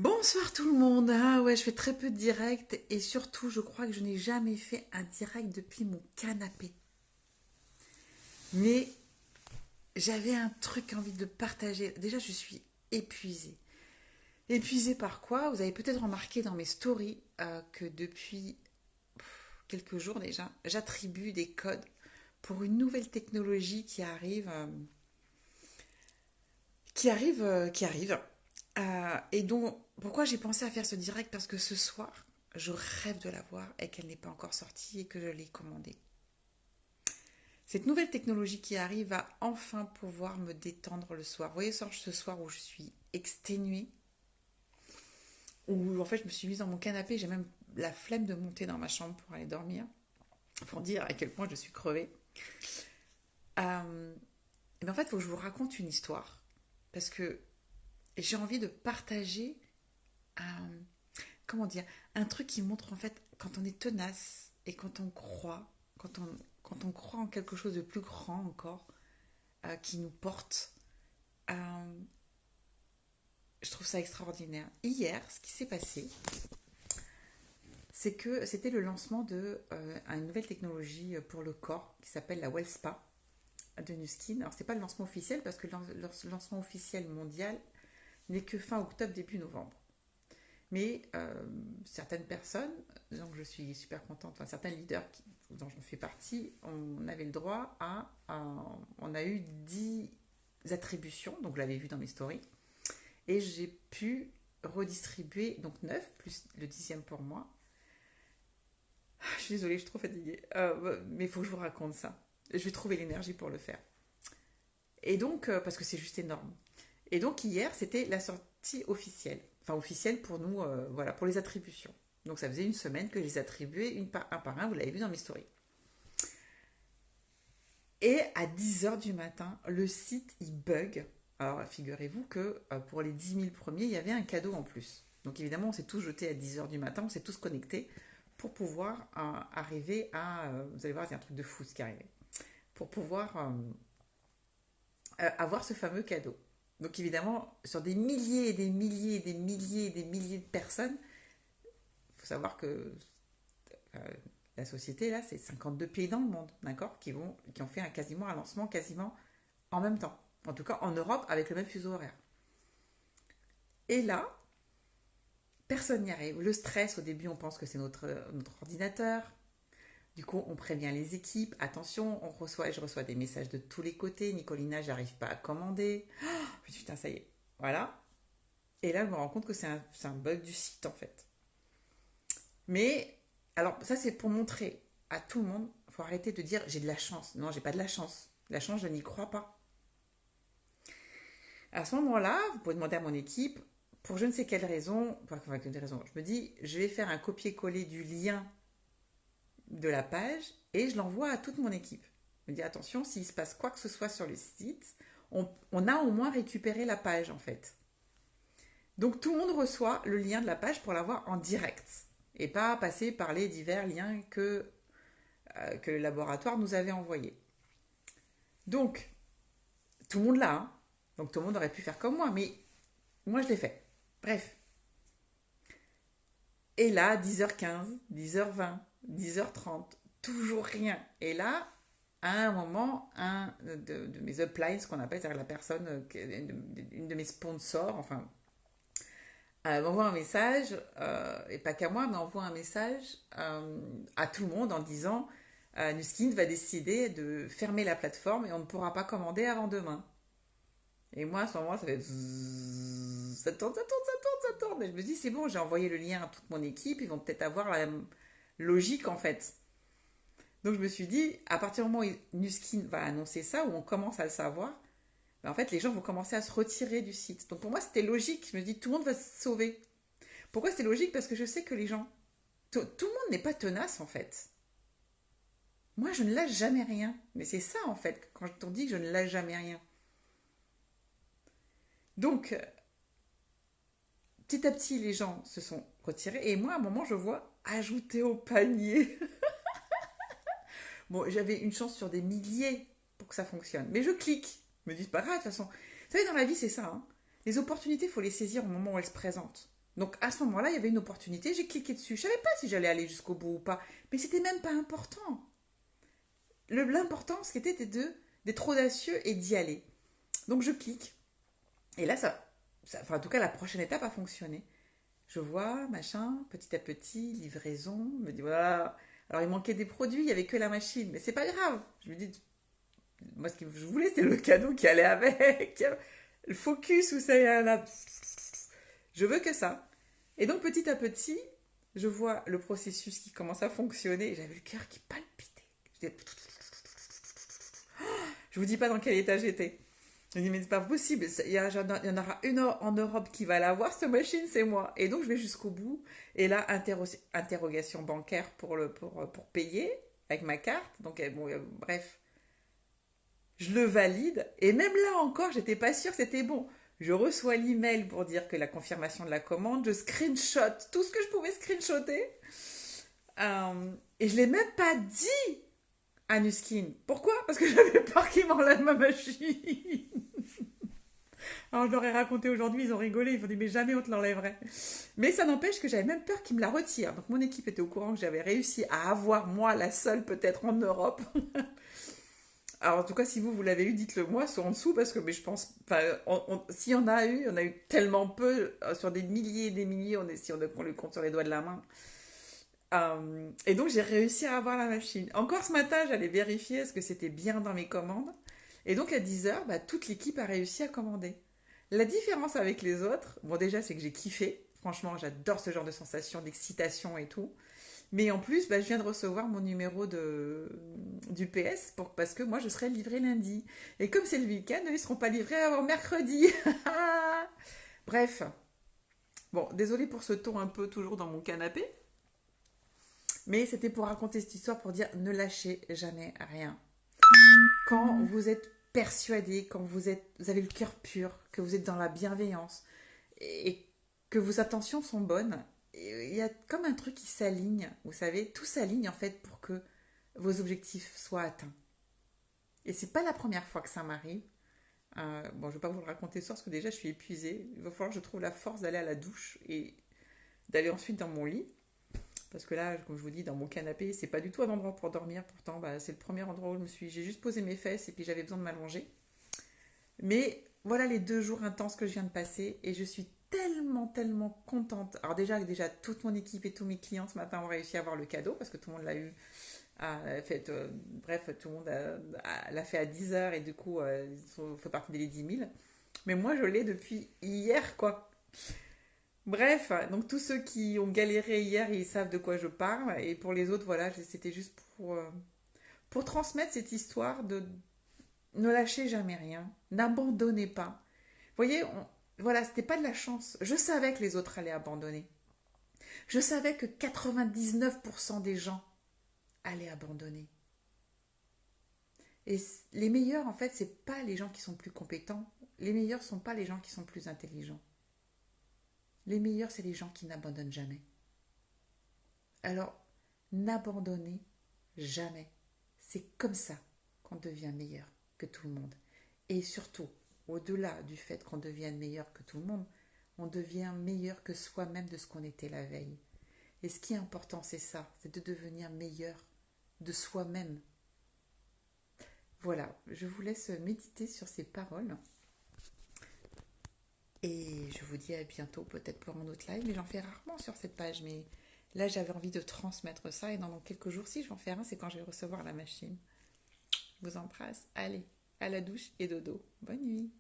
Bonsoir tout le monde. Ah ouais, je fais très peu de directs et surtout, je crois que je n'ai jamais fait un direct depuis mon canapé. Mais j'avais un truc envie de partager. Déjà, je suis épuisée. Épuisée par quoi? Vous avez peut-être remarqué dans mes stories que depuis quelques jours déjà, j'attribue des codes pour une nouvelle technologie qui arrive. Et donc, pourquoi j'ai pensé à faire ce direct? Parce que ce soir, je rêve de la voir et qu'elle n'est pas encore sortie et que je l'ai commandée. Cette nouvelle technologie qui arrive va enfin pouvoir me détendre le soir. Vous voyez, ce soir où je suis exténuée, où en fait je me suis mise dans mon canapé, j'ai même la flemme de monter dans ma chambre pour aller dormir, pour dire à quel point je suis crevée. Mais en fait, il faut que je vous raconte une histoire, parce que j'ai envie de partager un, comment dire, un truc qui montre en fait quand on est tenace et quand on croit, quand on croit en quelque chose de plus grand encore, qui nous porte. euh, je trouve ça extraordinaire. Hier, ce qui s'est passé, c'est que c'était le lancement de une nouvelle technologie pour le corps qui s'appelle la WellSpa de Nuskin. Alors c'est pas le lancement officiel parce que le lancement officiel mondial n'est que fin octobre, début novembre. Mais certaines personnes, donc je suis super contente, enfin certains leaders dont j'en fais partie, on avait le droit on a eu 10 attributions, donc vous l'avez vu dans mes stories, et j'ai pu redistribuer, donc 9 plus le dixième pour moi. Je suis désolée, je suis trop fatiguée, mais il faut que je vous raconte ça. Je vais trouver l'énergie pour le faire. Et donc, parce que c'est juste énorme. Et donc hier, c'était la sortie officielle. Enfin, officielle pour nous, voilà, pour les attributions. Donc ça faisait une semaine que je les attribuais un par un, vous l'avez vu dans mes stories. Et à 10 h du matin, le site, il bug. Alors figurez-vous que pour les 10 000 premiers, il y avait un cadeau en plus. Donc évidemment, on s'est tous jetés à 10 h du matin, on s'est tous connectés pour pouvoir arriver à... vous allez voir, c'est un truc de fou ce qui est arrivé. Pour pouvoir avoir ce fameux cadeau. Donc évidemment, sur des milliers et des milliers et des milliers et des milliers de personnes, il faut savoir que euh, la société, là, c'est 52 pays dans le monde, d'accord, qui ont fait quasiment un lancement quasiment en même temps. En tout cas, en Europe, avec le même fuseau horaire. Et là, personne n'y arrive. Le stress, au début, on pense que c'est notre ordinateur. Du coup, on prévient les équipes. Attention, je reçois des messages de tous les côtés. Nicolina, j'arrive pas à commander. Oh, putain, ça y est. Voilà. Et là, je me rends compte que c'est un bug du site, en fait. Mais, alors, ça, c'est pour montrer à tout le monde, il faut arrêter de dire j'ai de la chance. Non, j'ai pas de la chance. La chance, je n'y crois pas. À ce moment-là, vous pouvez demander à mon équipe, pour je ne sais quelle raison, enfin, quelle raison, je me dis, je vais faire un copier-coller du lien de la page et je l'envoie à toute mon équipe. Je me dis, attention, s'il se passe quoi que ce soit sur le site, on a au moins récupéré la page, en fait. Donc tout le monde reçoit le lien de la page pour l'avoir en direct et pas passer par les divers liens que le laboratoire nous avait envoyés. Donc, tout le monde l'a, hein. Donc tout le monde aurait pu faire comme moi, mais moi je l'ai fait. Bref. Et là, 10 h 15, 10 h 20, 10 h 30, toujours rien. Et là, à un moment, un de mes uplines, ce qu'on appelle, c'est-à-dire la personne, une de mes sponsors, enfin, m'envoie un message, et pas qu'à moi, mais envoie un message à tout le monde en disant Nuskin va décider de fermer la plateforme et on ne pourra pas commander avant demain. Et moi, à ce moment-là, ça fait zzzz, ça tourne, ça tourne, ça tourne, ça tourne. Et je me dis, c'est bon, j'ai envoyé le lien à toute mon équipe, ils vont peut-être avoir la même logique en fait. Donc je me suis dit, à partir du moment où Nuskin va annoncer ça, où on commence à le savoir, ben, en fait, les gens vont commencer à se retirer du site. Donc pour moi, c'était logique. Je me dis, tout le monde va se sauver. Pourquoi c'est logique? Parce que je sais que les gens, tout le monde n'est pas tenace en fait. Moi, je ne lâche jamais rien. Mais c'est ça en fait, quand on dit que je ne lâche jamais rien. Donc, petit à petit, les gens se sont retirés. Et moi, à un moment, je vois ajouter au panier. Bon, j'avais une chance sur des milliers pour que ça fonctionne. Mais je clique. Je me dis, c'est pas grave, de toute façon. Vous savez, dans la vie, c'est ça, hein. Les opportunités, il faut les saisir au moment où elles se présentent. Donc à ce moment-là, il y avait une opportunité, j'ai cliqué dessus. Je savais pas si j'allais aller jusqu'au bout ou pas, mais c'était même pas important. L'important, c'était d'être audacieux et d'y aller. Donc je clique. Et là, enfin, en tout cas, la prochaine étape a fonctionné. Je vois, machin, petit à petit, livraison, je me dis voilà. Alors il manquait des produits, il n'y avait que la machine, mais c'est pas grave. Je me dis, moi ce que je voulais, c'était le cadeau qui allait avec. Le focus où ça y est là. Je veux que ça. Et donc petit à petit, je vois le processus qui commence à fonctionner. J'avais le cœur qui palpitait. Je vous dis pas dans quel état j'étais. Je me dis, mais c'est pas possible, il y en aura une en Europe qui va l'avoir, cette machine, c'est moi. Et donc, je vais jusqu'au bout. Et là, interrogation bancaire pour payer avec ma carte. Donc, bon, bref, je le valide. Et même là encore, j'étais pas sûre que c'était bon. Je reçois l'email pour dire que la confirmation de la commande, je screenshot tout ce que je pouvais screenshotter. Et je l'ai même pas dit à Nuskin. Pourquoi? Parce que j'avais peur qu'il m'enlève ma machine. Alors je leur ai raconté aujourd'hui, ils ont rigolé, ils ont dit mais jamais on te l'enlèverait. Mais ça n'empêche que j'avais même peur qu'ils me la retirent. Donc mon équipe était au courant que j'avais réussi à avoir moi la seule peut-être en Europe. Alors en tout cas si vous l'avez eu, dites-le moi sur en dessous parce que mais je pense, enfin s'il y en a eu, on a eu tellement peu sur des milliers et des milliers, on le compte sur les doigts de la main. Et donc j'ai réussi à avoir la machine. Encore ce matin, j'allais vérifier est-ce que c'était bien dans mes commandes. Et donc à 10h, bah, toute l'équipe a réussi à commander. La différence avec les autres, bon déjà c'est que j'ai kiffé. Franchement, j'adore ce genre de sensation, d'excitation et tout. Mais en plus, bah, je viens de recevoir mon numéro du PS parce que moi je serai livré lundi. Et comme c'est le week-end, ils ne seront pas livrés avant mercredi. Bref. Bon, désolé pour ce ton un peu toujours dans mon canapé. Mais c'était pour raconter cette histoire pour dire ne lâchez jamais rien. Quand vous êtes persuadé, quand vous avez le cœur pur, que vous êtes dans la bienveillance et que vos intentions sont bonnes, il y a comme un truc qui s'aligne, vous savez, tout s'aligne en fait pour que vos objectifs soient atteints. Et c'est pas la première fois que ça m'arrive. Bon, je vais pas vous le raconter ce soir parce que déjà je suis épuisée. Il va falloir que je trouve la force d'aller à la douche et d'aller ensuite dans mon lit. Parce que là, comme je vous dis, dans mon canapé, c'est pas du tout un endroit pour dormir. Pourtant, bah, c'est le premier endroit où j'ai juste posé mes fesses et puis j'avais besoin de m'allonger. Mais voilà les 2 jours intenses que je viens de passer et je suis tellement, tellement contente. Alors déjà, toute mon équipe et tous mes clients ce matin ont réussi à avoir le cadeau parce que tout le monde l'a eu. Bref, tout le monde l'a fait à 10h et du coup, ils fait partie des 10 000. Mais moi, je l'ai depuis hier, quoi. Bref, donc tous ceux qui ont galéré hier, ils savent de quoi je parle. Et pour les autres, voilà, c'était juste pour transmettre cette histoire de ne lâchez jamais rien, n'abandonnez pas. Vous voyez, voilà, c'était pas de la chance. Je savais que les autres allaient abandonner. Je savais que 99% des gens allaient abandonner. Et les meilleurs, en fait, c'est pas les gens qui sont plus compétents. Les meilleurs sont pas les gens qui sont plus intelligents. Les meilleurs, c'est les gens qui n'abandonnent jamais. Alors, n'abandonnez jamais. C'est comme ça qu'on devient meilleur que tout le monde. Et surtout, au-delà du fait qu'on devienne meilleur que tout le monde, on devient meilleur que soi-même de ce qu'on était la veille. Et ce qui est important, c'est ça, c'est de devenir meilleur de soi-même. Voilà, je vous laisse méditer sur ces paroles. Et je vous dis à bientôt, peut-être pour un autre live, mais j'en fais rarement sur cette page. Mais là, j'avais envie de transmettre ça. Et dans quelques jours, si je vais en faire un, c'est quand je vais recevoir la machine. Je vous embrasse. Allez, à la douche et dodo. Bonne nuit.